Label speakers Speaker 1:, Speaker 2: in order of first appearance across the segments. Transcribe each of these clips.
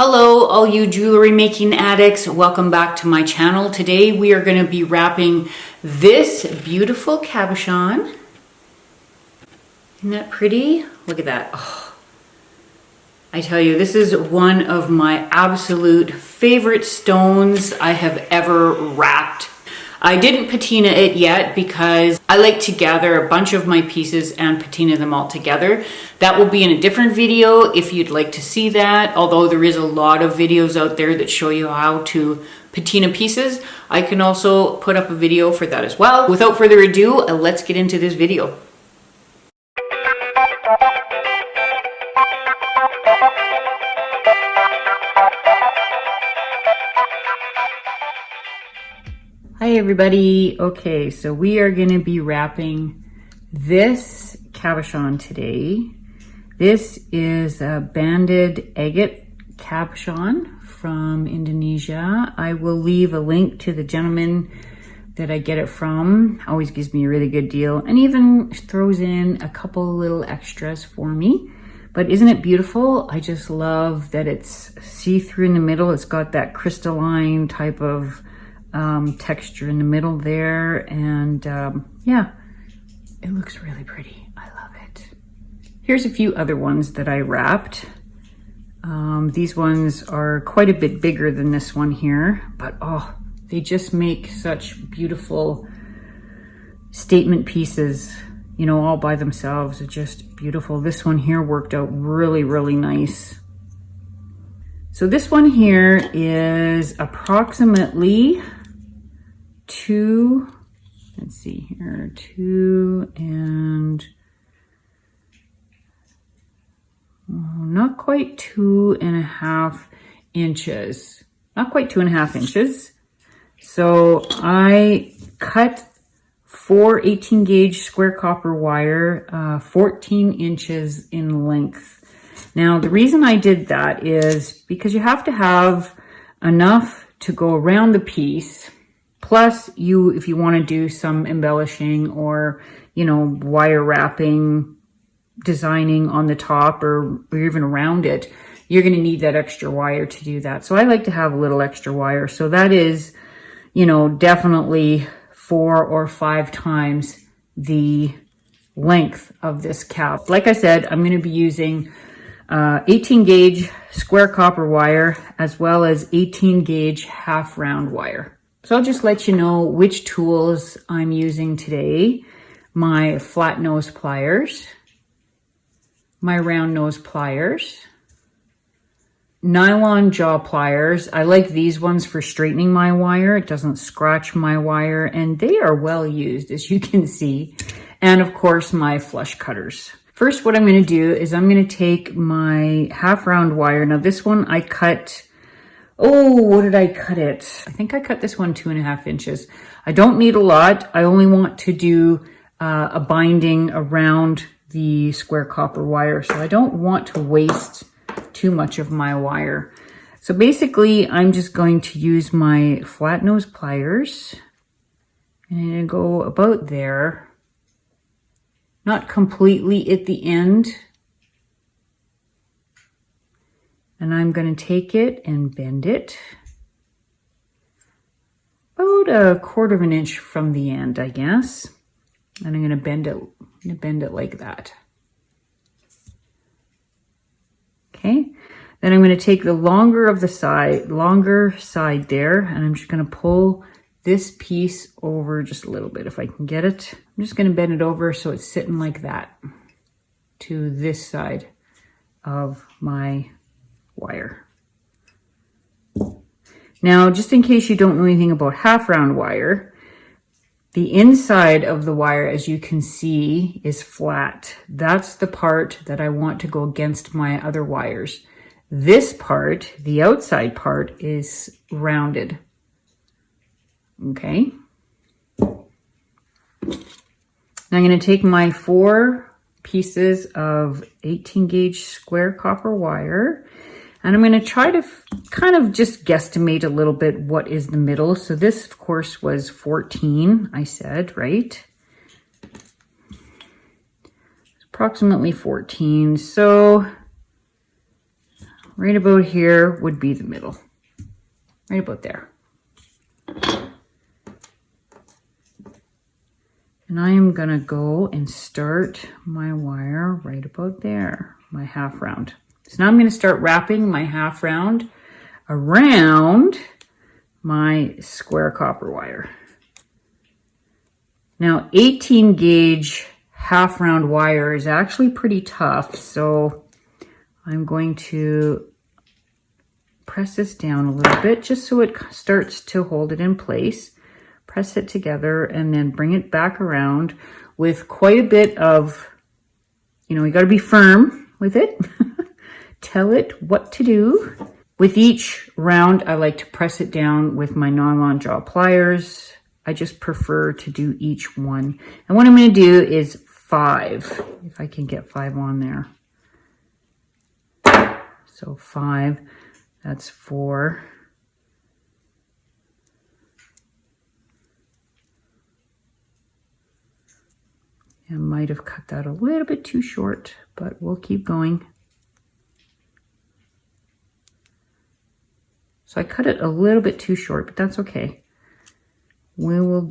Speaker 1: Hello, all you jewelry making addicts. Welcome back to my channel. Today we are going to be wrapping this beautiful cabochon. Isn't that pretty? Look at that. Oh, I tell you, this is one of my absolute favorite stones I have ever wrapped. I didn't patina it yet because I like to gather a bunch of my pieces and patina them all together. That will be in a different video if you'd like to see that. Although there is a lot of videos out there that show you how to patina pieces, I can also put up a video for that as well. Without further ado, let's get into this video. Hi everybody. Okay, so we are going to be wrapping this cabochon today. This is a banded agate cabochon from Indonesia. I will leave a link to the gentleman that I get it from. Always gives me a really good deal and even throws in a couple little extras for me. But isn't it beautiful? I just love that it's see-through in the middle. It's got that crystalline type of texture in the middle there, and yeah, it looks really pretty. I love it. Here's a few other ones that I wrapped. These ones are quite a bit bigger than this one here, but oh, they just make such beautiful statement pieces, you know, all by themselves. It's just beautiful. This one here worked out really nice. So this one here is approximately two and not quite 2.5 inches. Not quite 2.5 inches. So I cut 4 18 gauge square copper wire, 14 inches in length. Now, the reason I did that is because you have to have enough to go around the piece. Plus, if you want to do some embellishing or, you know, wire wrapping, designing on the top or even around it, you're going to need that extra wire to do that. So I like to have a little extra wire. So that is, you know, definitely 4 or 5 times the length of this cap. Like I said, I'm going to be using 18 gauge square copper wire as well as 18 gauge half round wire. So I'll just let you know which tools I'm using today. My flat nose pliers, my round nose pliers, nylon jaw pliers. I like these ones for straightening my wire. It doesn't scratch my wire, and they are well used, as you can see. And of course, my flush cutters. First, what I'm going to do is I'm going to take my half round wire. Now this one I cut, what did I cut it? I think I cut this one 2.5 inches. I don't need a lot. I only want to do a binding around the square copper wire. So I don't want to waste too much of my wire. So basically, I'm just going to use my flat nose pliers and I'm going to go about there. Not completely at the end. And I'm going to take it and bend it about 1/4 inch from the end, I guess. And I'm going to bend it like that. Okay. Then I'm going to take the longer side there, and I'm just going to pull this piece over just a little bit if I can get it. I'm just going to bend it over so it's sitting like that to this side of my wire. Now, just in case you don't know anything about half round wire, the inside of the wire, as you can see, is flat. That's the part that I want to go against my other wires. This part, the outside part, is rounded. Okay. Now I'm going to take my 4 pieces of 18 gauge square copper wire, and I'm going to try to kind of just guesstimate a little bit what is the middle. So this, of course, was 14, I said, right? Approximately 14. So right about here would be the middle. Right about there. And I am gonna go and start my wire right about there, my half round. So now I'm gonna start wrapping my half round around my square copper wire. Now 18 gauge half round wire is actually pretty tough, so I'm going to press this down a little bit just so it starts to hold it in place. Press it together and then bring it back around with quite a bit of, you got to be firm with it. Tell it what to do. With each round, I like to press it down with my nylon jaw pliers. I just prefer to do each one. And what I'm going to do is 5, if I can get 5 on there. So 5, that's 4. I might have cut that a little bit too short, but we'll keep going. So I cut it a little bit too short, but that's okay. We'll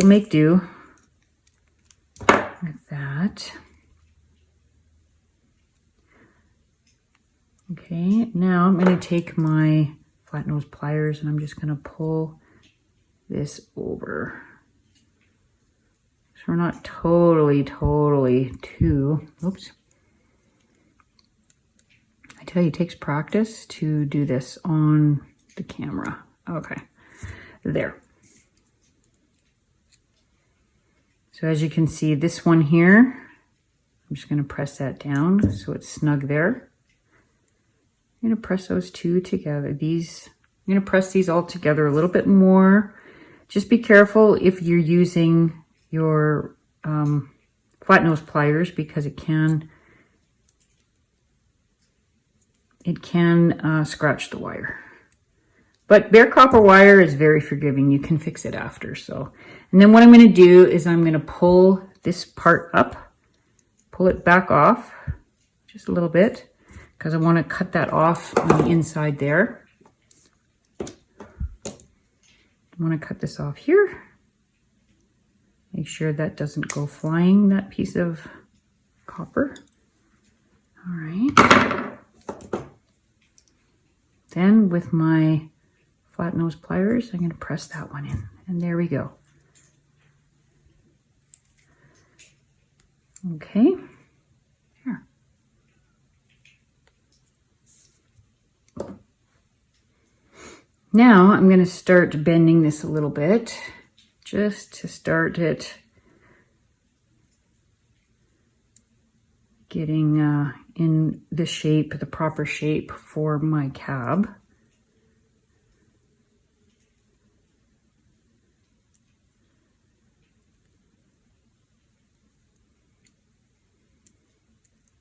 Speaker 1: make do with that. Okay, now I'm going to take my flat nose pliers and I'm just going to pull this over. So we're not totally too, oops. I tell you, it takes practice to do this on the camera. Okay, there. So as you can see, this one here, I'm just going to press that down so it's snug there. I'm going to press those two together. I'm going to press these all together a little bit more. Just be careful if you're using your flat nose pliers because it can scratch the wire. But bare copper wire is very forgiving. You can fix it after. So, and then what I'm going to do is I'm going to pull this part up, pull it back off just a little bit because I want to cut that off on the inside there. I want to cut this off here. Make sure that doesn't go flying, that piece of copper. All right. Then with my flat nose pliers, I'm going to press that one in. And there we go. Okay. There. Now I'm going to start bending this a little bit, just to start it getting in the shape, the proper shape for my cab.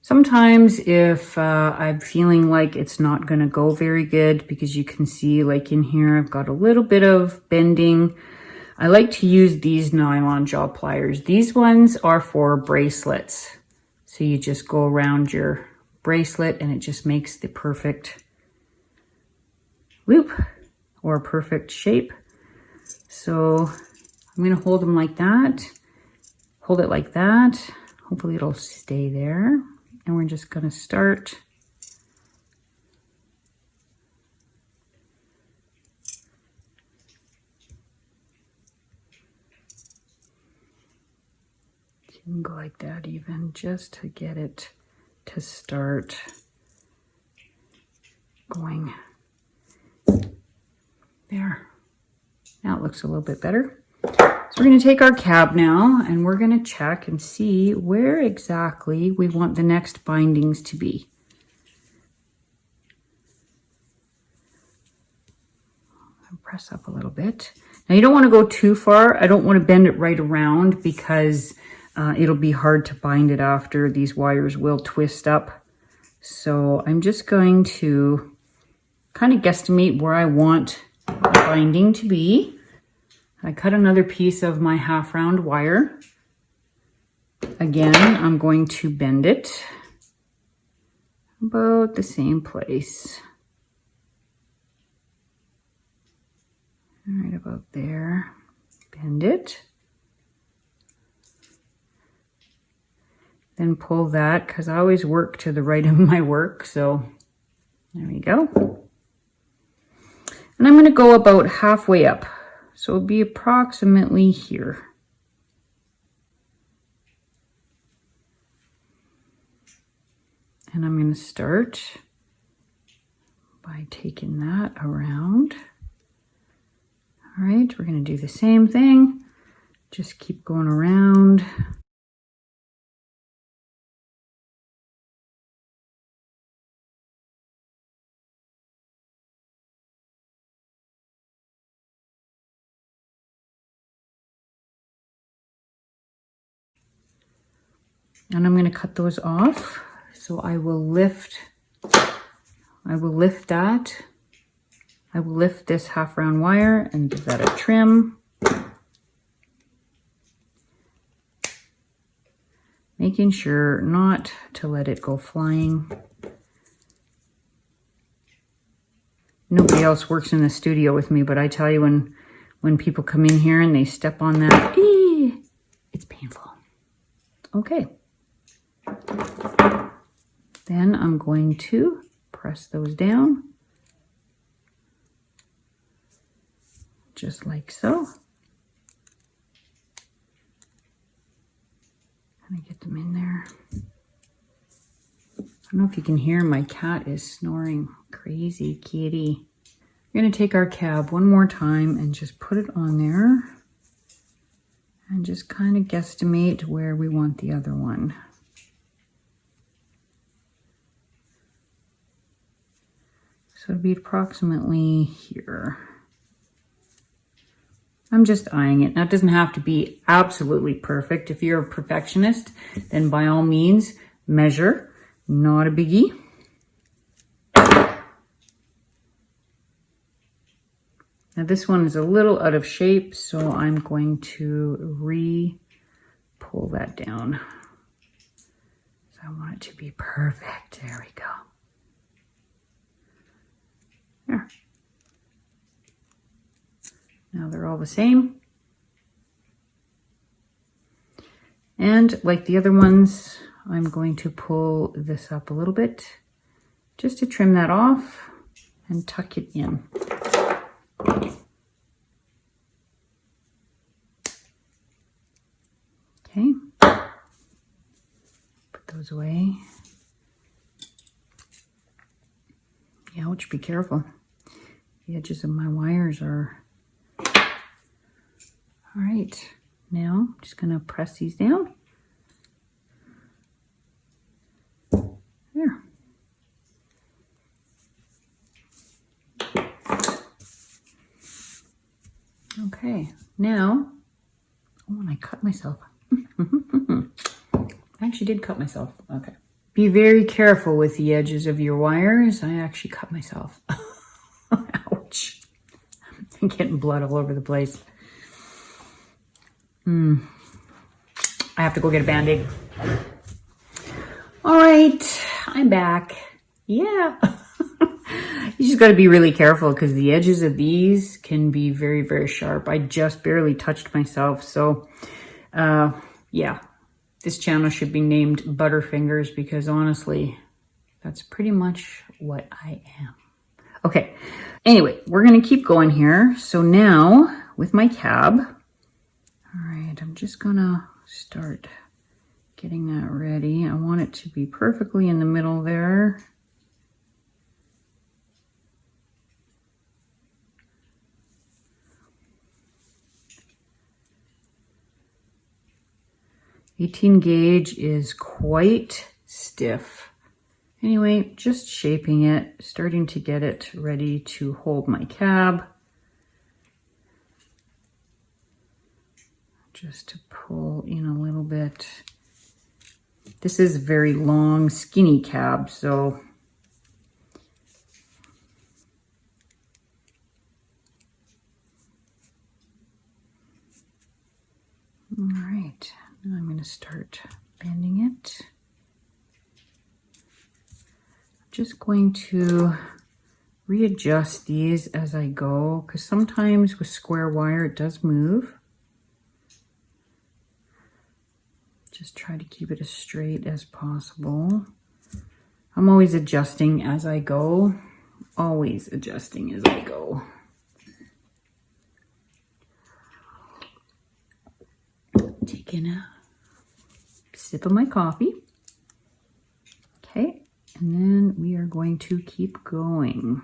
Speaker 1: Sometimes if I'm feeling like it's not going to go very good, because you can see like in here I've got a little bit of bending, I like to use these nylon jaw pliers. These ones are for bracelets. So you just go around your bracelet and it just makes the perfect loop or perfect shape. So I'm going to hold them like that, hold it like that. Hopefully it'll stay there. And we're just going to start you can go like that even, just to get it to start going there. Now it looks a little bit better. So we're going to take our cab now and we're going to check and see where exactly we want the next bindings to be. I'll press up a little bit. Now you don't want to go too far. I don't want to bend it right around because it'll be hard to bind it after. These wires will twist up. So I'm just going to kind of guesstimate where I want the binding to be. I cut another piece of my half round wire. Again, I'm going to bend it about the same place. about there. Bend it. Then pull that, because I always work to the right of my work. So there we go. And I'm going to go about halfway up. So it'll be approximately here. And I'm going to start by taking that around. All right, we're going to do the same thing. Just keep going around. And I'm going to cut those off. So I will lift that. I will lift this half round wire and give that a trim. Making sure not to let it go flying. Nobody else works in the studio with me, but I tell you, when people come in here and they step on that, it's painful. Okay. Then I'm going to press those down, just like so. Kind of get them in there. I don't know if you can hear, my cat is snoring. Crazy kitty. We're going to take our cab one more time and just put it on there and just kind of guesstimate where we want the other one. So it'd be approximately here. I'm just eyeing it. Now, it doesn't have to be absolutely perfect. If you're a perfectionist, then by all means, measure. Not a biggie. Now this one is a little out of shape, so I'm going to pull that down. So I want it to be perfect. There we go. There. Now they're all the same. And like the other ones, I'm going to pull this up a little bit just to trim that off and tuck it in. Okay. Put those away. Ouch, be careful. The edges of my wires are... All right, now I'm just gonna press these down. There. Okay, now, oh, and I cut myself. I actually did cut myself, okay. Be very careful with the edges of your wires. I actually cut myself. Ouch. I'm getting blood all over the place. I have to go get a Band-Aid. All right, I'm back. Yeah. You just got to be really careful because the edges of these can be very, very sharp. I just barely touched myself. So, yeah, this channel should be named Butterfingers because honestly, that's pretty much what I am. Okay, anyway, we're going to keep going here. So now with my cab, all right, I'm just going to start getting that ready. I want it to be perfectly in the middle there. .18 gauge is quite stiff. Anyway, just shaping it, starting to get it ready to hold my cab. Just to pull in a little bit. This is a very long, skinny cab, so all right, now I'm going to start bending it. I'm just going to readjust these as I go, because sometimes with square wire it does move. Just try to keep it as straight as possible. I'm always adjusting as I go. Always adjusting as I go. Taking a sip of my coffee. Okay, and then we are going to keep going.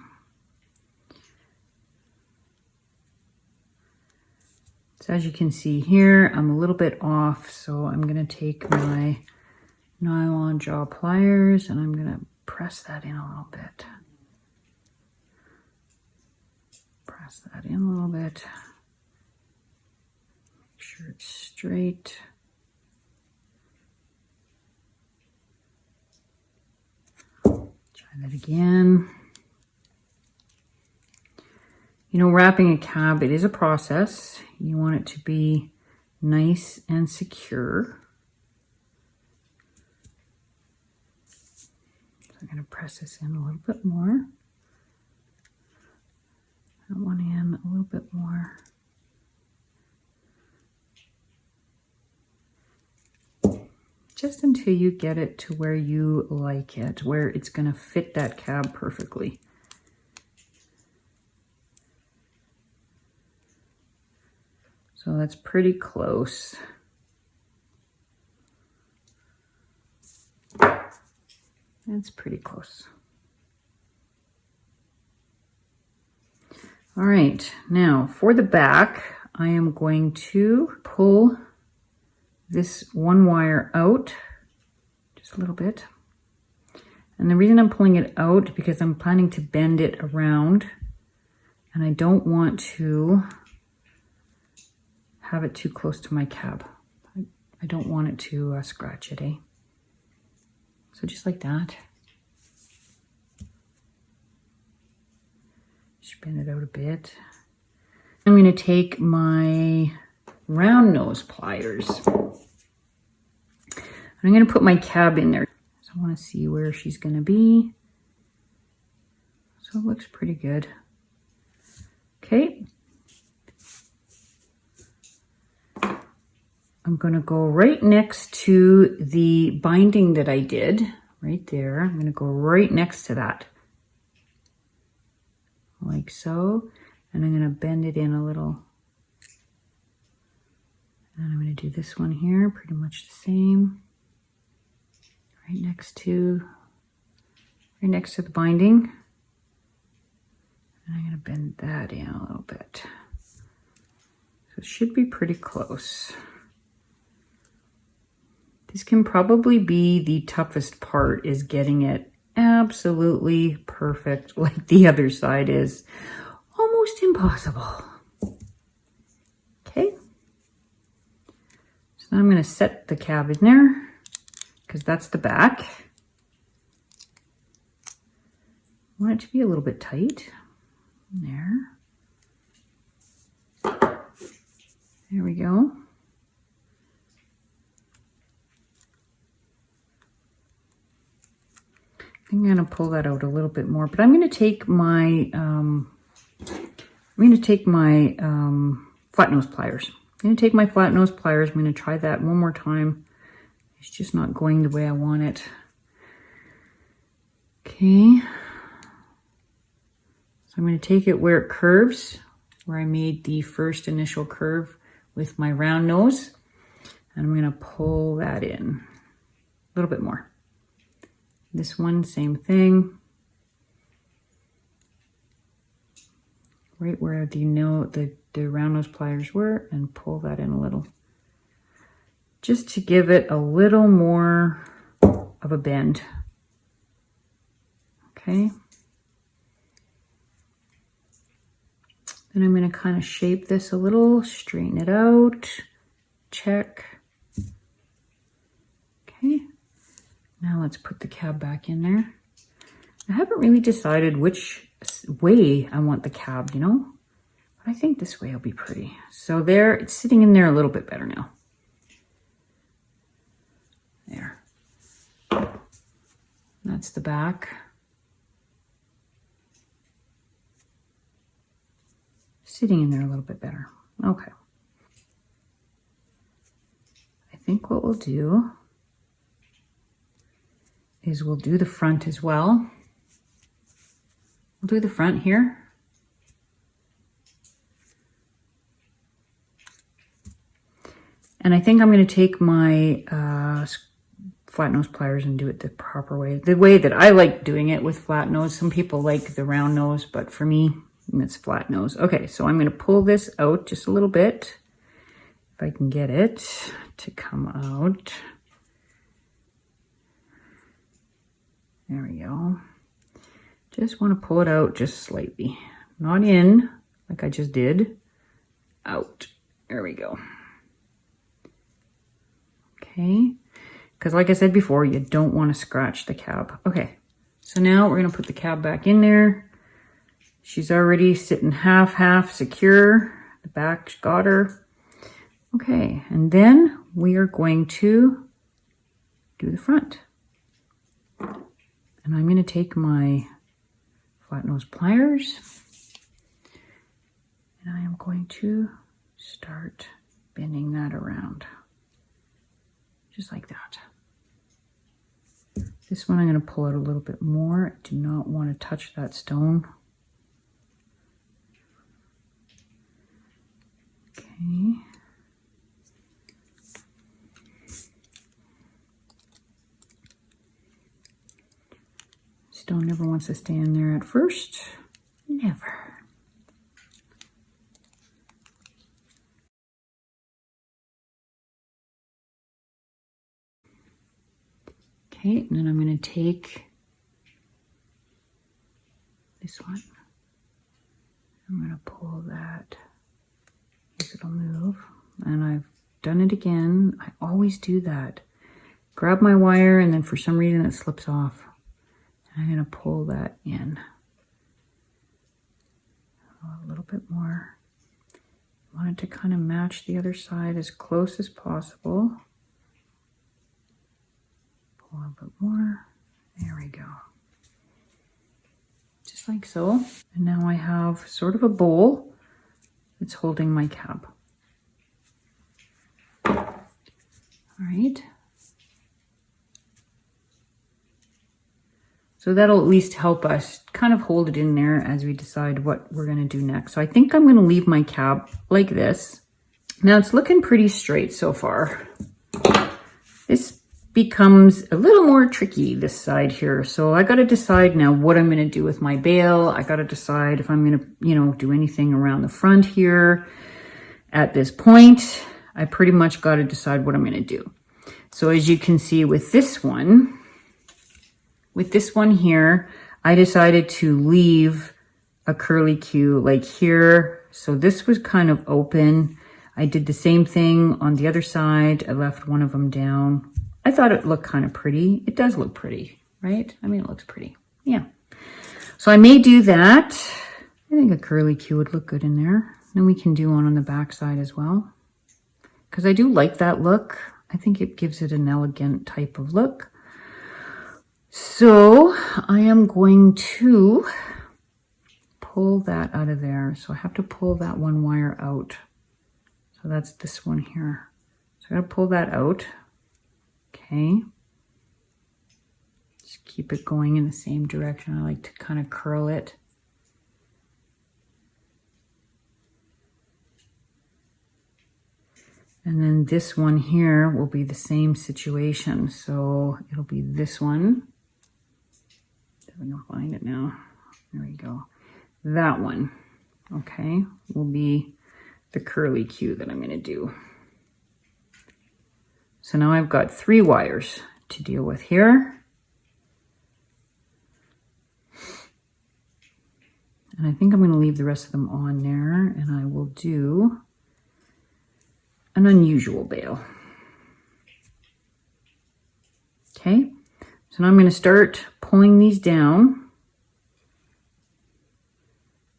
Speaker 1: So as you can see here, I'm a little bit off, so I'm going to take my nylon jaw pliers and I'm going to press that in a little bit. Press that in a little bit. Make sure it's straight. Try that again. You know, wrapping a cab, it is a process. You want it to be nice and secure. So I'm going to press this in a little bit more. That one in a little bit more. Just until you get it to where you like it, where it's going to fit that cab perfectly. So that's pretty close. That's pretty close. All right, now for the back, I am going to pull this one wire out just a little bit. And the reason I'm pulling it out because I'm planning to bend it around and I don't want to have it too close to my cab. I don't want it to scratch it, eh? So just like that. Just bend it out a bit. I'm going to take my round nose pliers. I'm going to put my cab in there. So I want to see where she's going to be. So it looks pretty good. Okay. I'm going to go right next to the binding that I did, right there. I'm going to go right next to that, like so. And I'm going to bend it in a little. And I'm going to do this one here, pretty much the same. Right next to the binding. And I'm going to bend that in a little bit. So it should be pretty close. This can probably be the toughest part, is getting it absolutely perfect like the other side is. Almost impossible. Okay. So now I'm going to set the cab in there because that's the back. I want it to be a little bit tight. There. There we go. I'm going to pull that out a little bit more, but I'm going to take my flat nose pliers. I'm going to take my flat nose pliers. I'm going to try that one more time. It's just not going the way I want it. Okay. So I'm going to take it where it curves, where I made the first initial curve with my round nose, and I'm going to pull that in a little bit more. This one, same thing. Right where the round nose pliers were, and pull that in a little. Just to give it a little more of a bend. Okay. Then I'm going to kind of shape this a little, straighten it out, check. Okay. Now let's put the cab back in there. I haven't really decided which way I want the cab, you know, but I think this way will be pretty. So there, it's sitting in there a little bit better now. There. That's the back. sitting in there a little bit better. Okay. I think what we'll do is we'll do the front as well. We'll do the front here. And I think I'm going to take my flat nose pliers and do it the proper way. The way that I like doing it with flat nose. Some people like the round nose, but for me, it's flat nose. Okay, so I'm going to pull this out just a little bit. If I can get it to come out. There we go. Just want to pull it out just slightly. Not in, like I just did. Out. There we go. Okay. Because like I said before, you don't want to scratch the cab. Okay. So now we're going to put the cab back in there. She's already sitting half secure. The back got her. Okay. And then we are going to do the front. And I'm going to take my flat nose pliers and I am going to start bending that around just like that. This one I'm going to pull out a little bit more. I do not want to touch that stone. Okay. Stone never wants to stay in there at first. Never. Okay, and then I'm going to take this one. I'm going to pull that if it'll move. And I've done it again. I always do that. Grab my wire and then for some reason it slips off. I'm going to pull that in a little bit more. I want it to kind of match the other side as close as possible. Pull a little bit more. There we go. Just like so. And now I have sort of a bowl that's holding my cab. All right. So that'll at least help us kind of hold it in there as we decide what we're going to do next. So I think I'm going to leave my cab like this. Now it's looking pretty straight so far. This becomes a little more tricky, this side here. So I got to decide now what I'm going to do with my bail. I got to decide if I'm going to, do anything around the front here. At this point, I pretty much got to decide what I'm going to do. So as you can see with this one here, I decided to leave a curly Q like here. So this was kind of open. I did the same thing on the other side. I left one of them down. I thought it looked kind of pretty. It does look pretty, right? I mean, it looks pretty. Yeah. So I may do that. I think a curly Q would look good in there. Then we can do one on the back side as well. Because I do like that look. I think it gives it an elegant type of look. So I am going to pull that out of there. So I have to pull that one wire out. So that's this one here. So I gotta pull that out. Okay. Just keep it going in the same direction. I like to kind of curl it. And then this one here will be the same situation. So it'll be this one. I'm gonna find it now. There we go. That one, okay, will be the curly Q that I'm gonna do. So now I've got 3 wires to deal with here. And I think I'm gonna leave the rest of them on there and I will do an unusual bail. Okay, so now I'm gonna start pulling these down,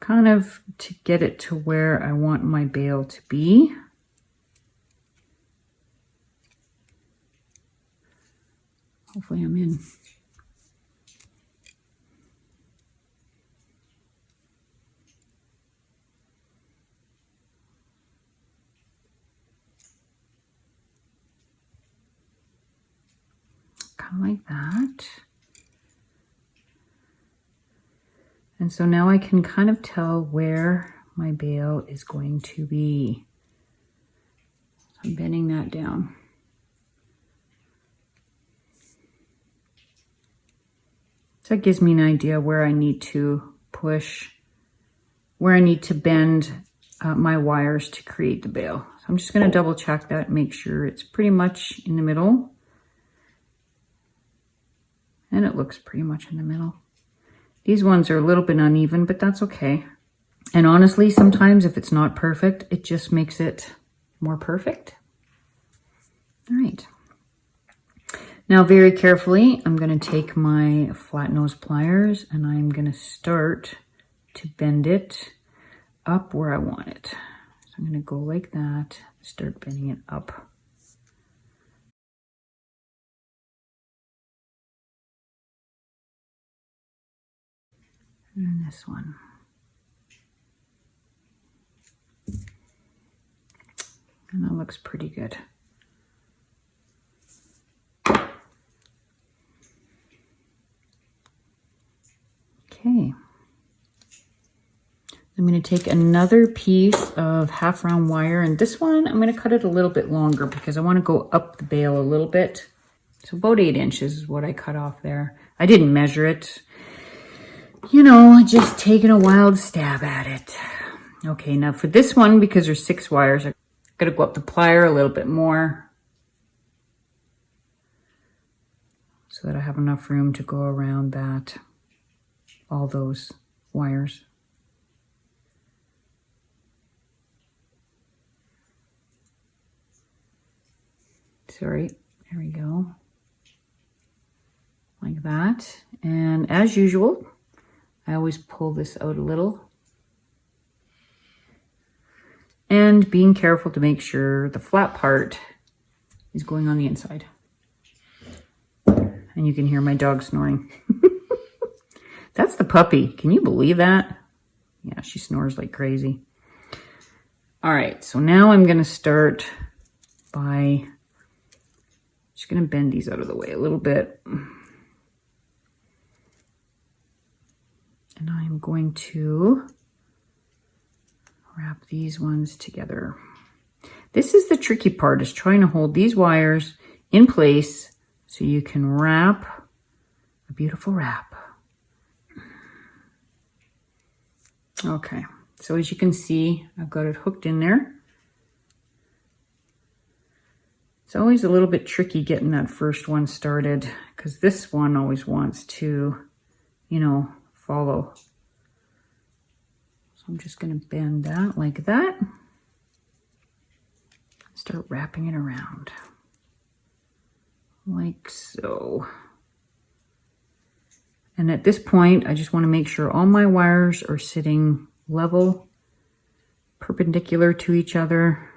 Speaker 1: kind of to get it to where I want my bail to be. Hopefully I'm in. kind of like that. And so now I can kind of tell where my bail is going to be. So I'm bending that down. So that gives me an idea where I need to push, where I need to bend my wires to create the bail. So I'm just going to double check that, make sure it's pretty much in the middle. And it looks pretty much in the middle. These ones are a little bit uneven, but that's okay. And honestly, sometimes if it's not perfect, it just makes it more perfect. All right. Now, very carefully, I'm going to take my flat nose pliers and I'm going to start to bend it up where I want it. So I'm going to go like that, start bending it up. And this one. And that looks pretty good. Okay. I'm going to take another piece of half round wire, and this one I'm going to cut it a little bit longer because I want to go up the bail a little bit. So about 8 inches is what I cut off there. I didn't measure it. You know, just taking a wild stab at it. Okay, now for this one, because there's 6 wires, I'm going to go up the plier a little bit more so that I have enough room to go around that, all those wires. Sorry, there we go. Like that. And as usual, I always pull this out a little. And being careful to make sure the flat part is going on the inside. And you can hear my dog snoring. That's the puppy. Can you believe that? Yeah, she snores like crazy. All right, so now I'm going to start by just going to bend these out of the way a little bit. And I'm going to wrap these ones together. This is the tricky part, is trying to hold these wires in place so you can wrap a beautiful wrap. Okay, so as you can see, I've got it hooked in there. It's always a little bit tricky getting that first one started because this one always wants to, you know, follow. So I'm just going to bend that like that. Start wrapping it around like so. And at this point, I just want to make sure all my wires are sitting level, perpendicular to each other.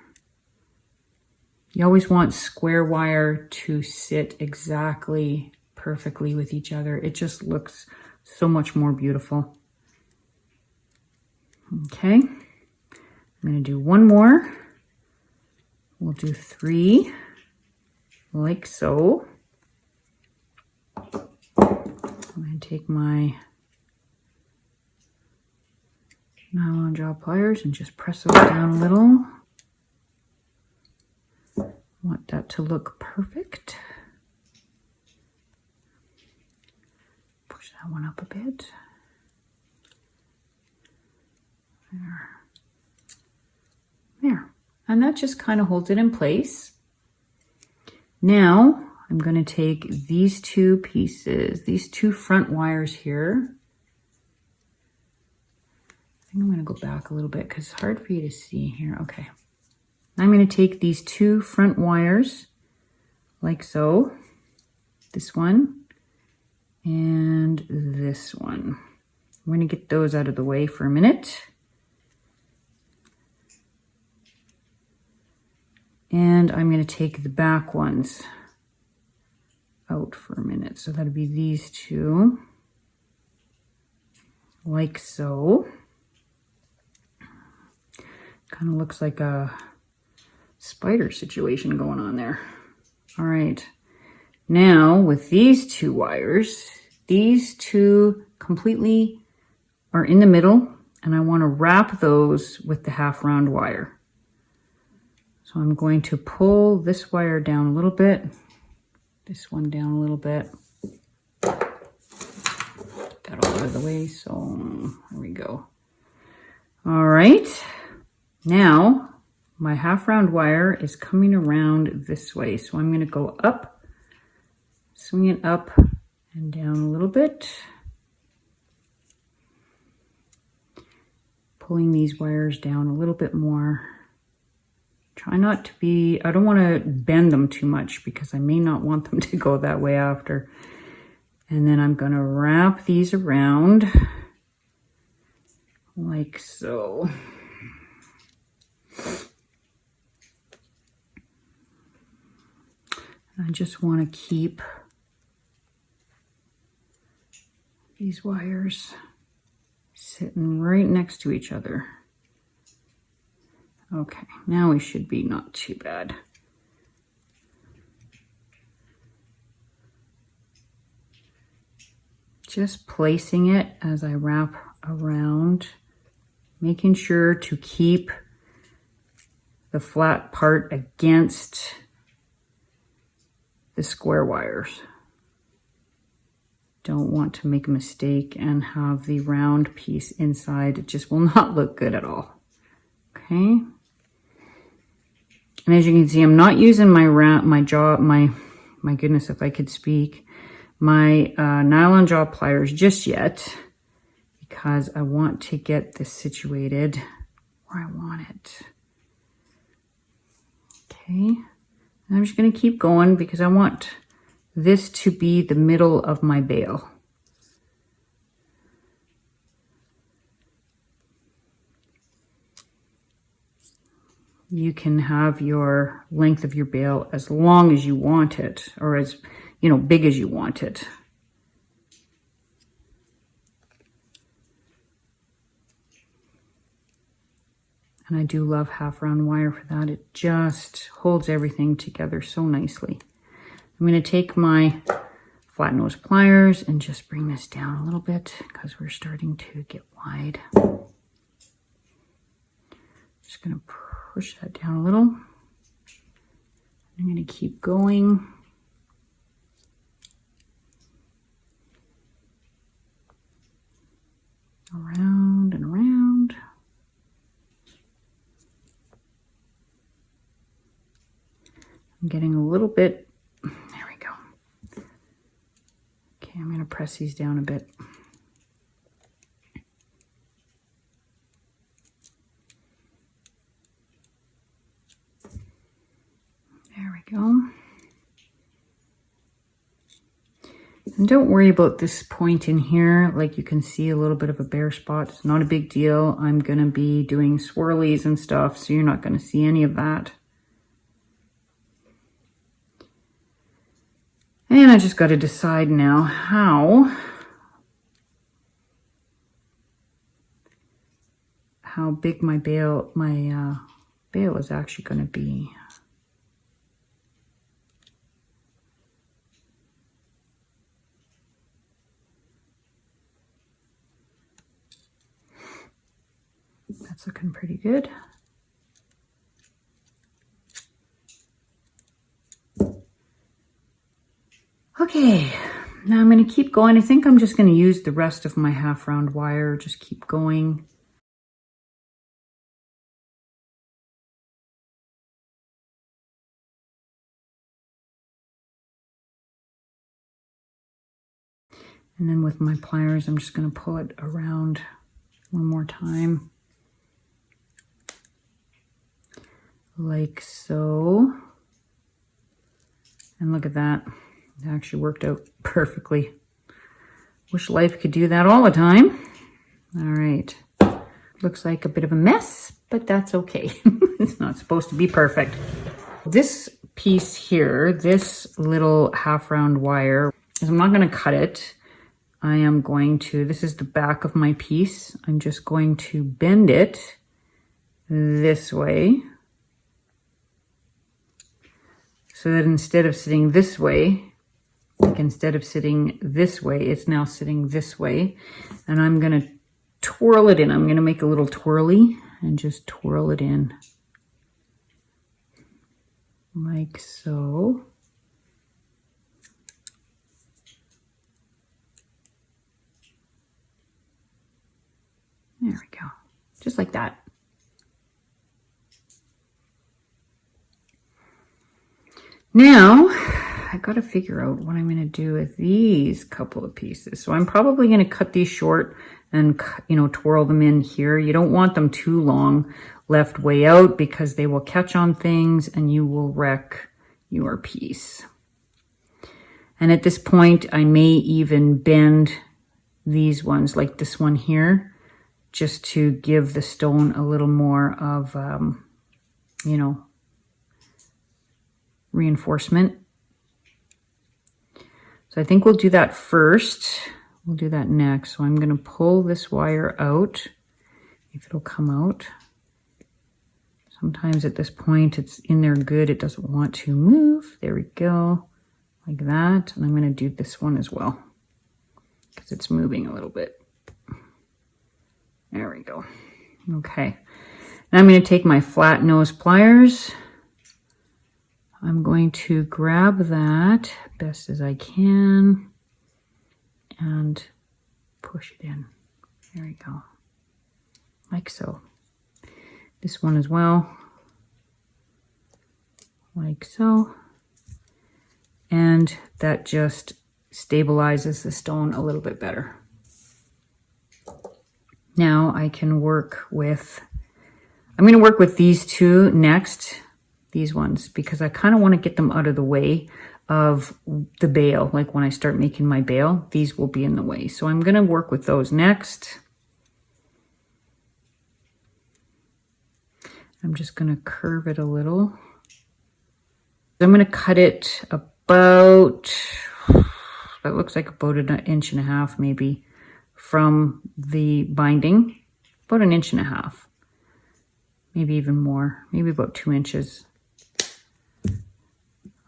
Speaker 1: You always want square wire to sit exactly perfectly with each other. It just looks so much more beautiful. Okay, I'm going to do one more. We'll do 3 like so. I'm going to take my nylon jaw pliers and just press those down a little. Want that to look perfect. Push that one up a bit. There. And that just kind of holds it in place. Now I'm going to take these 2 pieces, these 2 front wires here. I think I'm going to go back a little bit because it's hard for you to see here. Okay. I'm going to take these 2 front wires like so, this one and this one. I'm going to get those out of the way for a minute. And I'm going to take the back ones out for a minute. So that'll be these 2 like so. Kind of looks like a spider situation going on there. All right. Now with these two wires, these two completely are in the middle, and I want to wrap those with the half round wire. So I'm going to pull this wire down a little bit, this one down a little bit. Got all out of the way, so there we go. All right, now my half round wire is coming around this way. So I'm going to go up, swing it up and down a little bit. Pulling these wires down a little bit more. Try not to be, I don't want to bend them too much because I may not want them to go that way after. And then I'm going to wrap these around like so. I just want to keep these wires sitting right next to each other. Okay, now we should be not too bad. Just placing it as I wrap around, making sure to keep the flat part against the square wires. Don't want to make a mistake and have the round piece inside. It just will not look good at all. Okay. And as you can see, I'm not using my goodness, if I could speak, my nylon jaw pliers just yet, because I want to get this situated where I want it. Okay. And I'm just going to keep going because I want this to be the middle of my bail. You can have your length of your bail as long as you want it, or as, you know, big as you want it. And I do love half round wire for that. It just holds everything together so nicely. I'm going to take my flat nose pliers and just bring this down a little bit because we're starting to get wide. Just going to push that down a little. I'm going to keep going. Around and around. I'm getting a little bit, there we go. Okay, I'm going to press these down a bit. There we go. And don't worry about this point in here. Like you can see a little bit of a bare spot. It's not a big deal. I'm going to be doing swirlies and stuff, so you're not going to see any of that. And I just got to decide now how big my bail is actually going to be. That's looking pretty good. Okay, now I'm going to keep going. I think I'm just going to use the rest of my half round wire. Just keep going. And then with my pliers, I'm just going to pull it around one more time. Like so. And look at that. It actually worked out perfectly. Wish life could do that all the time. All right. Looks like a bit of a mess, but that's okay. It's not supposed to be perfect. This piece here, this little half round wire, I'm not going to cut it. I am going to, this is the back of my piece. I'm just going to bend it this way. So that instead of sitting this way, Like instead of sitting this way, it's now sitting this way. And I'm going to twirl it in. I'm going to make a little twirly and just twirl it in. Like so. There we go. Just like that. Now, I got to figure out what I'm going to do with these couple of pieces. So I'm probably going to cut these short and, you know, twirl them in here. You don't want them too long left way out because they will catch on things and you will wreck your piece. And at this point, I may even bend these ones, like this one here, just to give the stone a little more of, you know, reinforcement. So I think we'll do that first. We'll do that next. So I'm going to pull this wire out, if it'll come out. Sometimes at this point it's in there good. It doesn't want to move. There we go. Like that. And I'm going to do this one as well because it's moving a little bit. There we go. Okay. Now I'm going to take my flat nose pliers. I'm going to grab that best as I can and push it in. There we go. Like so. This one as well. Like so. And that just stabilizes the stone a little bit better. Now I can work with, I'm going to work with these two next. These ones, because I kind of want to get them out of the way of the bail. Like when I start making my bail, these will be in the way. So I'm going to work with those next. I'm just going to curve it a little. I'm going to cut it about, that looks like about an inch and a half maybe from the binding. About an inch and a half. Maybe even more. Maybe about 2 inches.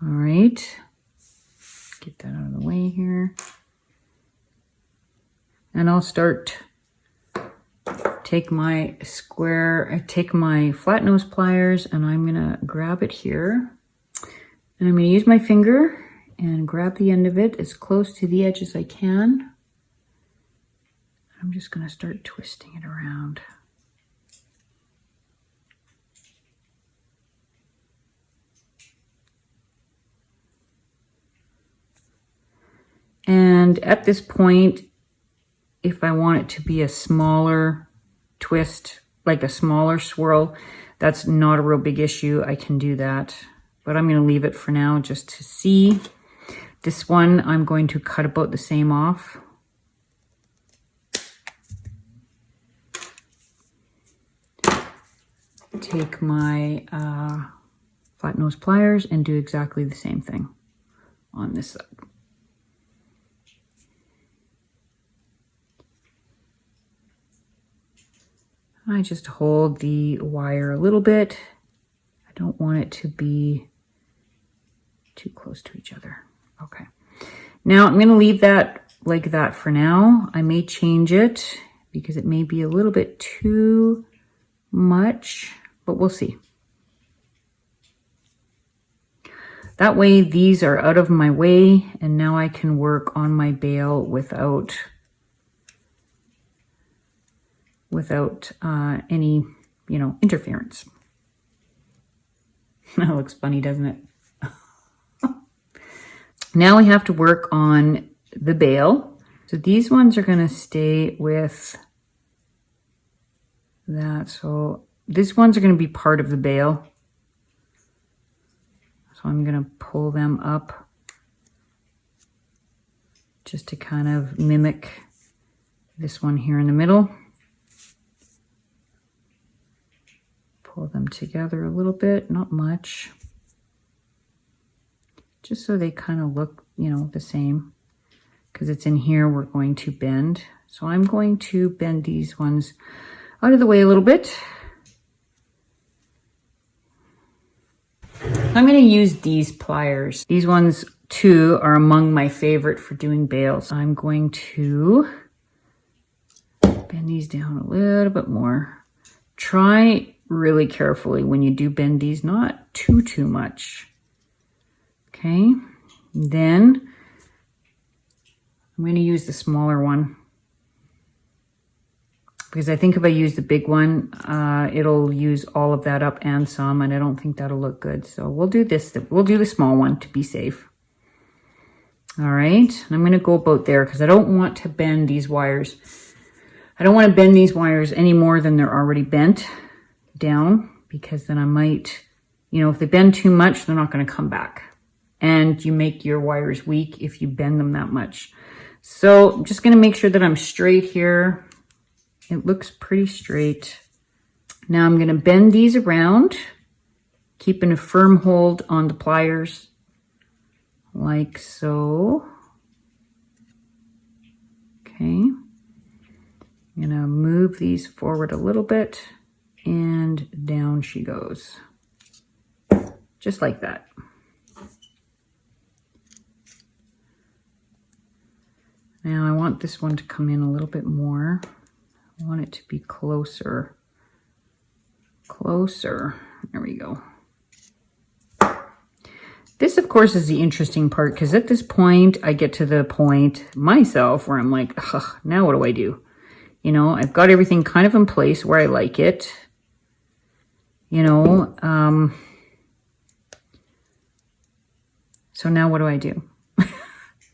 Speaker 1: All right, get that out of the way here. And I'll start, take my flat nose pliers and I'm gonna grab it here. And I'm gonna use my finger and grab the end of it as close to the edge as I can. I'm just gonna start twisting it around. And at this point, if I want it to be a smaller twist, like a smaller swirl, that's not a real big issue. I can do that, but I'm going to leave it for now just to see. This one, I'm going to cut about the same off. Take my flat nose pliers and do exactly the same thing on this side. I just hold the wire a little bit. I don't want it to be too close to each other. Okay. Now I'm going to leave that like that for now. I may change it because it may be a little bit too much, but we'll see. That way these are out of my way and now I can work on my bail without any, you know, interference. That looks funny, doesn't it? Now we have to work on the bail. So these ones are going to stay with that. So these ones are going to be part of the bail. So I'm going to pull them up just to kind of mimic this one here in the middle. Pull them together a little bit, not much. Just so they kind of look, you know, the same. Because it's in here, we're going to bend. So I'm going to bend these ones out of the way a little bit. I'm going to use these pliers. These ones two are among my favorite for doing bales. I'm going to bend these down a little bit more. Try really carefully when you do bend these, not too much. Okay, then I'm going to use the smaller one because I think if I use the big one, it'll use all of that up and some, and I don't think that'll look good. So we'll do this. We'll do the small one to be safe. All right, and I'm going to go about there because I don't want to bend these wires. I don't want to bend these wires any more than they're already bent down, because then I might, you know, if they bend too much, they're not going to come back. And you make your wires weak if you bend them that much. So I'm just going to make sure that I'm straight here. It looks pretty straight. Now I'm going to bend these around, keeping a firm hold on the pliers, like so. Okay. I'm going to move these forward a little bit, and down she goes. Just like that. Now I want this one to come in a little bit more. I want it to be closer. Closer. There we go. This, of course, is the interesting part, because at this point, I get to the point myself where I'm like, ugh, now what do I do? You know, I've got everything kind of in place where I like it. You know, so now what do I do?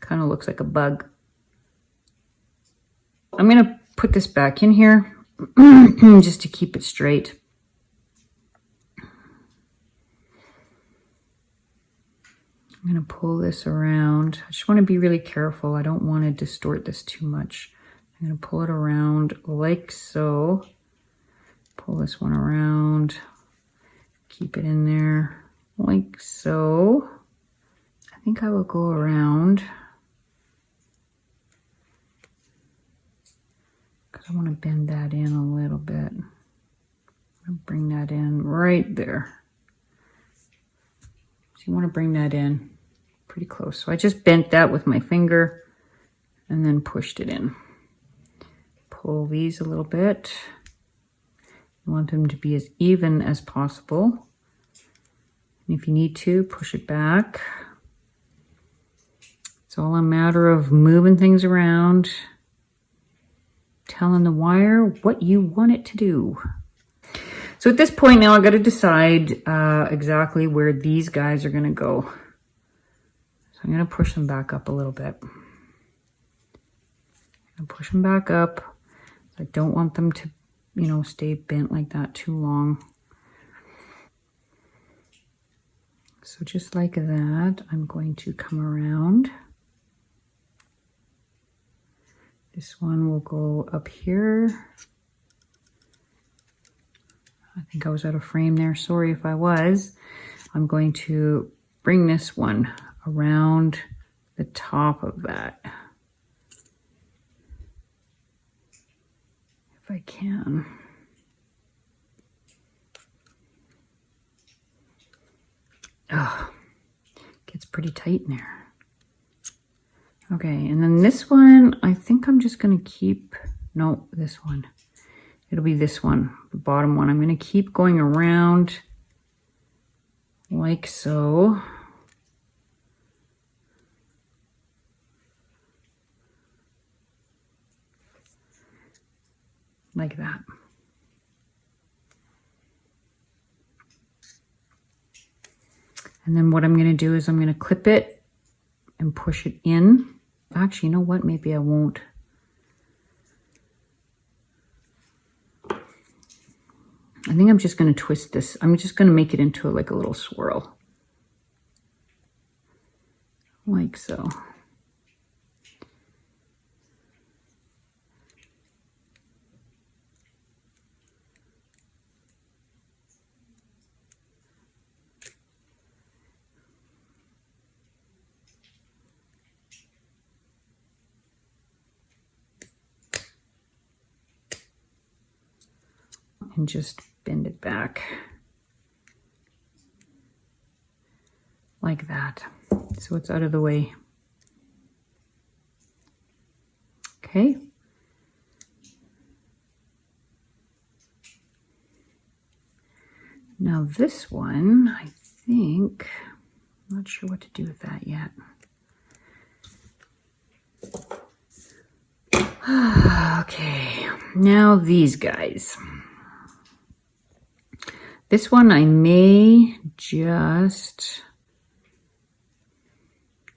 Speaker 1: Kind of looks like a bug. I'm going to put this back in here just to keep it straight. I'm going to pull this around. I just want to be really careful. I don't want to distort this too much. I'm going to pull it around like so. Pull this one around. Keep it in there like so. I think I will go around because I want to bend that in a little bit. I'll bring that in right there. So you want to bring that in pretty close. So I just bent that with my finger and then pushed it in. Pull these a little bit. You want them to be as even as possible. And if you need to, push it back. It's all a matter of moving things around, telling the wire what you want it to do. So at this point now, I've got to decide exactly where these guys are going to go. So I'm going to push them back up a little bit. And push them back up. I don't want them to, you know, stay bent like that too long. So just like that, I'm going to come around. This one will go up here. I think I was out of frame there. Sorry if I was. I'm going to bring this one around the top of that. If I can. Oh, gets pretty tight in there. Okay, and then this one, I think I'm just going to keep, no, this one. It'll be this one, the bottom one. I'm going to keep going around like so. Like that. And then what I'm going to do is I'm going to clip it and push it in. Actually, you know what? Maybe I won't. I think I'm just going to twist this. I'm just going to make it into like a little swirl. Like so. And just bend it back like that. so it's out of the way. Okay. Now this one, I think, I'm not sure what to do with that yet. Okay, now these guys. This one I may just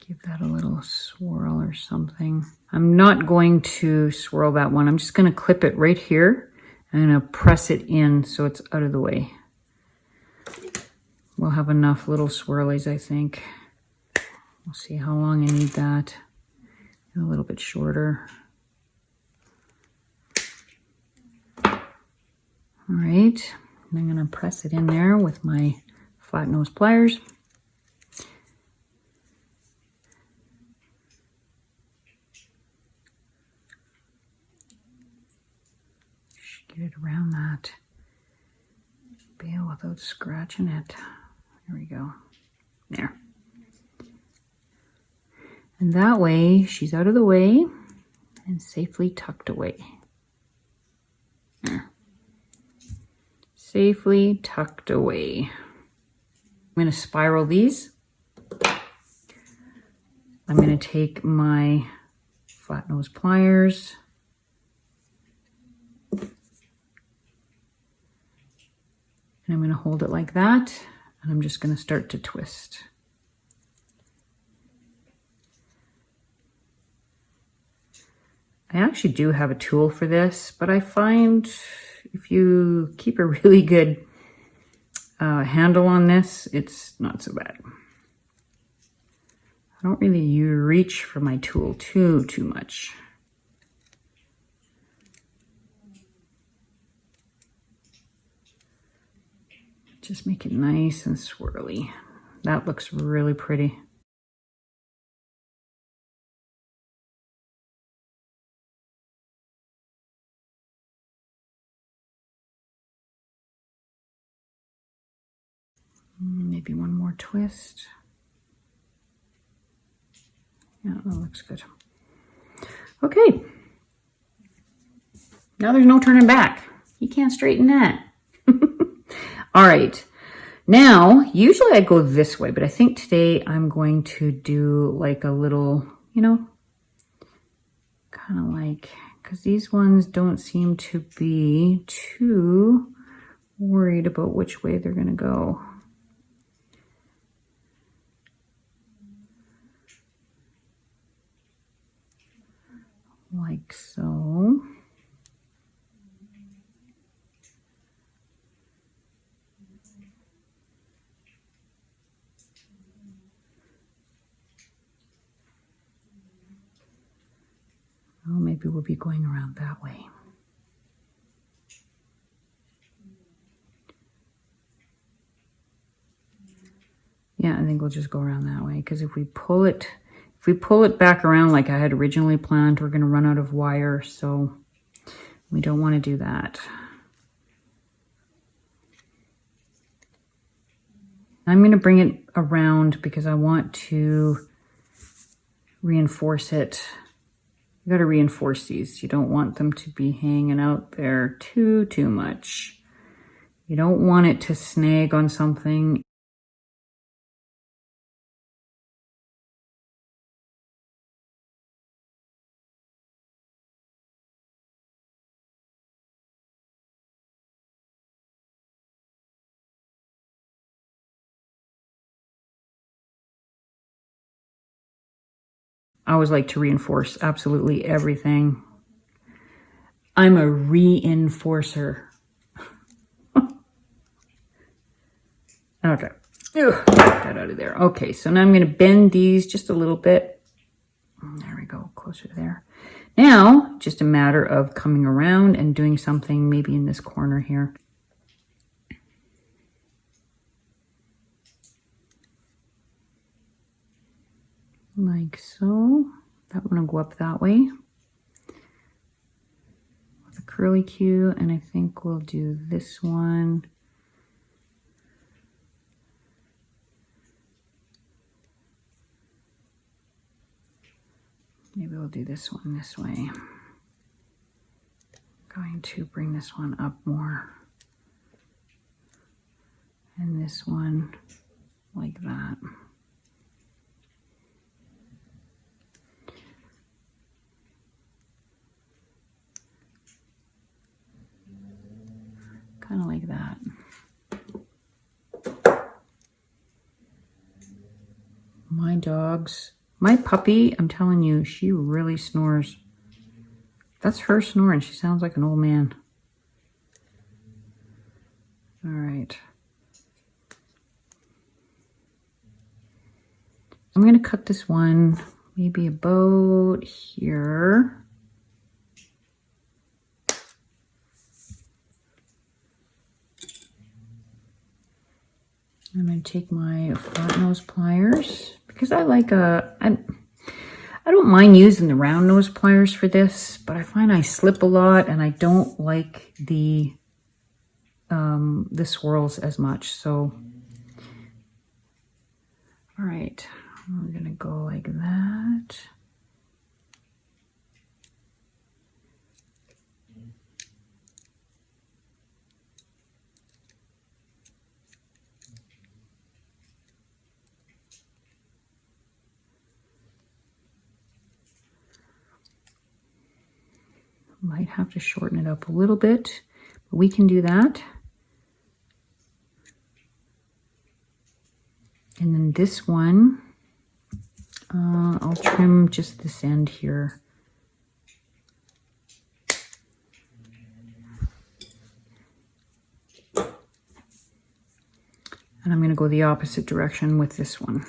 Speaker 1: give that a little swirl or something. I'm not going to swirl that one. I'm just going to clip it right here and I'm going to press it in so it's out of the way. We'll have enough little swirlies, I think. We'll see how long I need that. A little bit shorter. All right, and I'm going to press it in there with my flat nose pliers. Get it around that bale without scratching it. There we go. There. And that way she's out of the way and safely tucked away. There. Safely tucked away. I'm going to spiral these. I'm going to take my flat nose pliers. And I'm going to hold it like that. And I'm just going to start to twist. I actually do have a tool for this, but I find if you keep a really good handle on this, it's not so bad. I don't really reach for my tool too much. Just make it nice and swirly. That looks really pretty. Maybe one more twist. Yeah, that looks good. Okay. Now there's no turning back. You can't straighten that. All right. Now, usually I go this way, but I think today I'm going to do like a little, you know, kind of like, because these ones don't seem to be too worried about which way they're going to go. Like so. Oh, maybe we'll be going around that way. Yeah, I think we'll just go around that way, because if we pull it back around like I had originally planned, we're going to run out of wire, so we don't want to do that. I'm going to bring it around because I want to reinforce it. You got to reinforce these. You don't want them to be hanging out there too much. You don't want it to snag on something. I always like to reinforce absolutely everything. I'm a reinforcer. Okay. Ugh, get that out of there. Okay, so now I'm going to bend these just a little bit. There we go, closer to there. Now, just a matter of coming around and doing something maybe in this corner here. Like so. That one will go up that way with a curly Q, and I think we'll do this one. Maybe we'll do this one this way. I'm going to bring this one up more. And this one like that. Kind of like that. My dogs, my puppy, I'm telling you, she really snores. That's her snoring. She sounds like an old man. All right. I'm going to cut this one maybe about here. I'm going to take my flat nose pliers because I like I don't mind using the round nose pliers for this, but I find I slip a lot and I don't like the swirls as much. So, all right, we're going to go like that. Might have to shorten it up a little bit, but we can do that. And then this one, I'll trim just this end here. And I'm going to go the opposite direction with this one.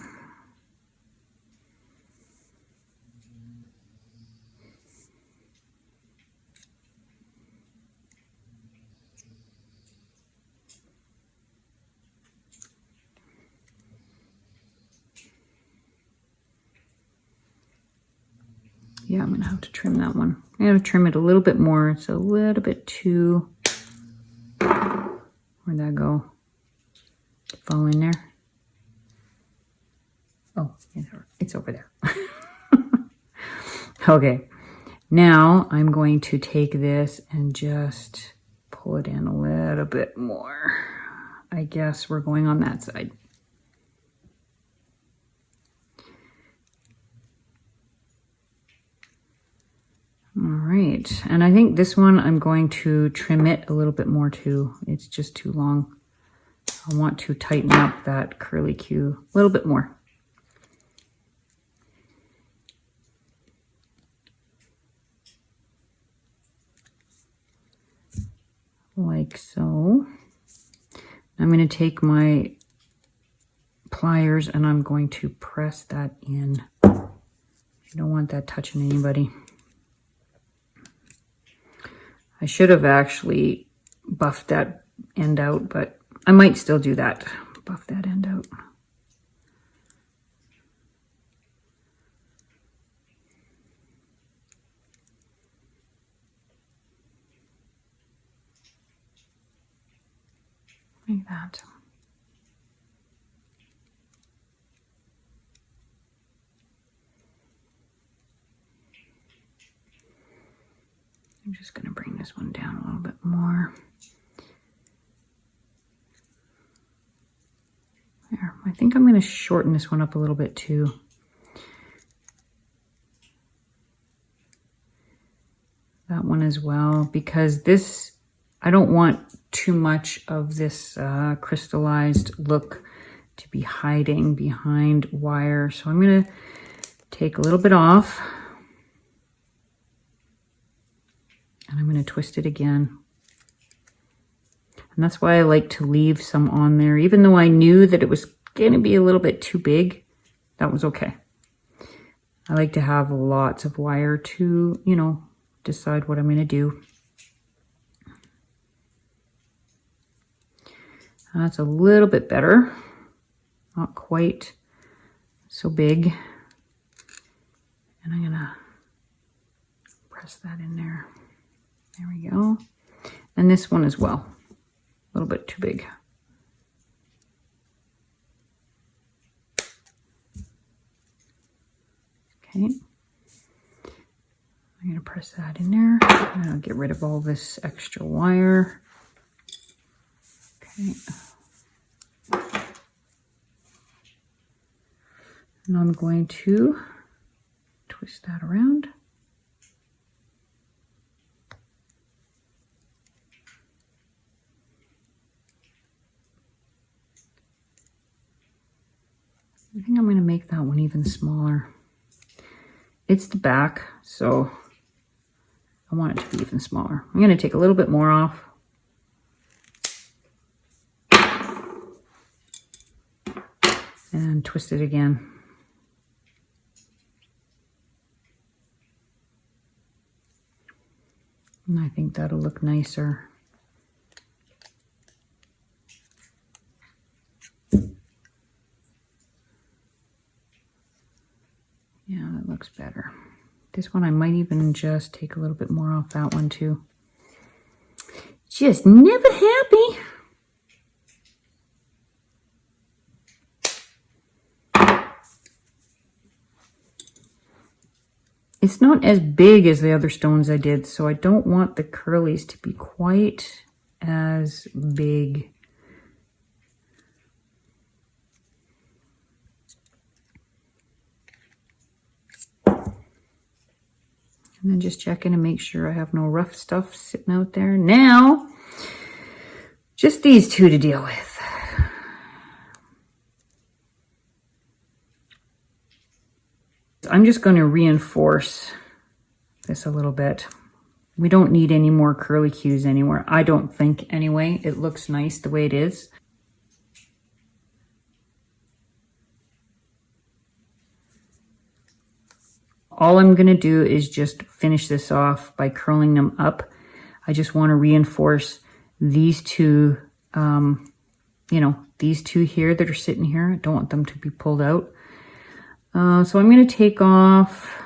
Speaker 1: Yeah, I'm going to have to trim that one. I'm going to trim it a little bit more. It's a little bit too... Where'd that go? Fall in there? Oh, it's over there. Okay. Now I'm going to take this and just pull it in a little bit more. I guess we're going on that side. All right, and I think this one I'm going to trim it a little bit more too. It's just too long. I want to tighten up that curly Q a little bit more. Like so. I'm going to take my pliers and I'm going to press that in. You don't want that touching anybody. I should have actually buffed that end out, but I might still do that. Buff that end out. Like that. I'm just going to bring this one down a little bit more. There. I think I'm going to shorten this one up a little bit too. That one as well, because this, I don't want too much of this crystallized look to be hiding behind wire. So I'm going to take a little bit off. And I'm going to twist it again. And that's why I like to leave some on there. Even though I knew that it was going to be a little bit too big, that was okay. I like to have lots of wire to, you know, decide what I'm going to do. That's a little bit better. Not quite so big. And I'm going to press that in there. There we go. And this one as well. A little bit too big. Okay. I'm gonna press that in there. And I'll get rid of all this extra wire. Okay. And I'm going to twist that around. I think I'm going to make that one even smaller. It's the back, so I want it to be even smaller. I'm going to take a little bit more off. And twist it again. And I think that'll look nicer. Yeah, that looks better. This one I might even just take a little bit more off that one too. Just never happy. It's not as big as the other stones I did, so I don't want the curlies to be quite as big. And then just checking to make sure I have no rough stuff sitting out there. Now, just these two to deal with. I'm just going to reinforce this a little bit. We don't need any more curly cues anywhere. I don't think anyway. It looks nice the way it is. All I'm going to do is just finish this off by curling them up. I just want to reinforce these two, you know, these two here that are sitting here. I don't want them to be pulled out. So I'm going to take off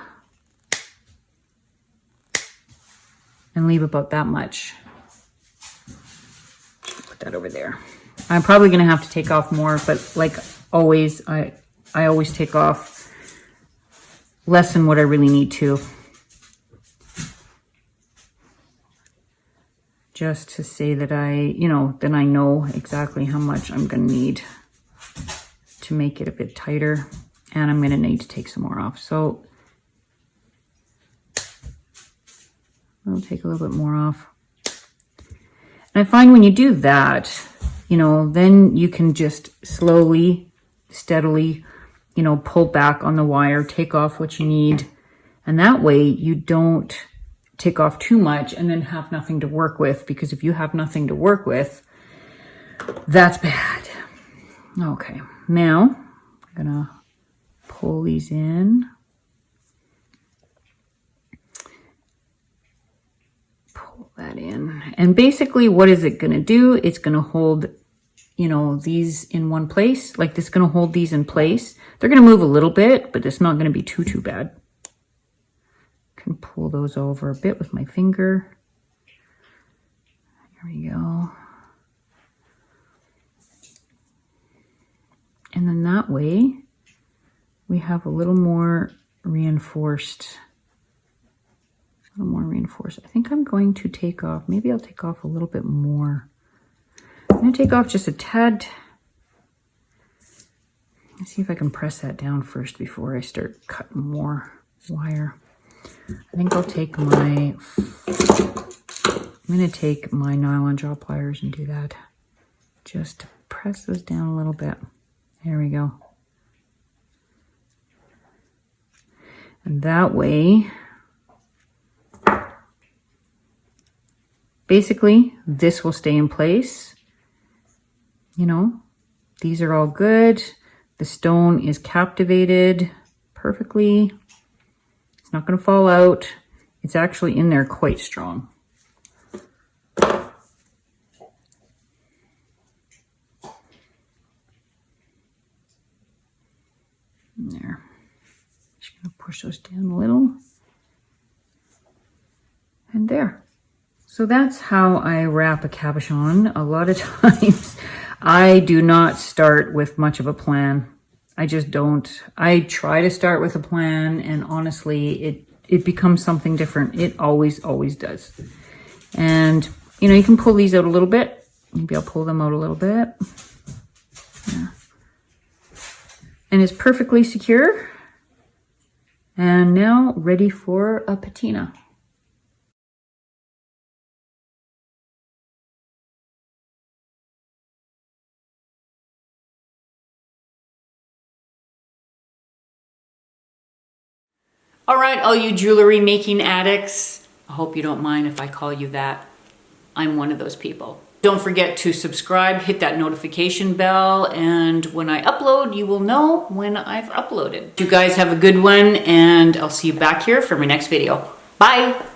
Speaker 1: and leave about that much. Put that over there. I'm probably going to have to take off more, but like always, I always take off less than what I really need to. Just to say that then I know exactly how much I'm going to need to make it a bit tighter. And I'm going to need to take some more off. So I'll take a little bit more off. And I find when you do that, then you can just slowly, steadily, pull back on the wire, take off what you need. And that way you don't take off too much and then have nothing to work with. Because if you have nothing to work with, that's bad. Okay, now I'm going to pull these in. Pull that in. And basically what is it going to do? It's going to hold, these in one place. Like this is going to hold these in place. They're going to move a little bit, but it's not going to be too bad. Can pull those over a bit with my finger. Here we go. And then that way we have a little more reinforced. I think I'm going to take off, maybe I'll take off a little bit more. I'm going to take off just a tad. Let's see if I can press that down first before I start cutting more wire. I think I'll take I'm going to take my nylon jaw pliers and do that. Just press those down a little bit. There we go. And that way, basically, this will stay in place. These are all good. The stone is captivated perfectly. It's not going to fall out. It's actually in there quite strong. There. Just going to push those down a little. And there. So that's how I wrap a cabochon. A lot of times I do not start with much of a plan. I just don't. I try to start with a plan, and honestly, it becomes something different. It always does. And, you know, you can pull these out a little bit. Maybe I'll pull them out a little bit. Yeah. And it's perfectly secure. And now ready for a patina. All right, all you jewelry making addicts, I hope you don't mind if I call you that. I'm one of those people. Don't forget to subscribe, hit that notification bell, and when I upload, you will know when I've uploaded. You guys have a good one, and I'll see you back here for my next video. Bye.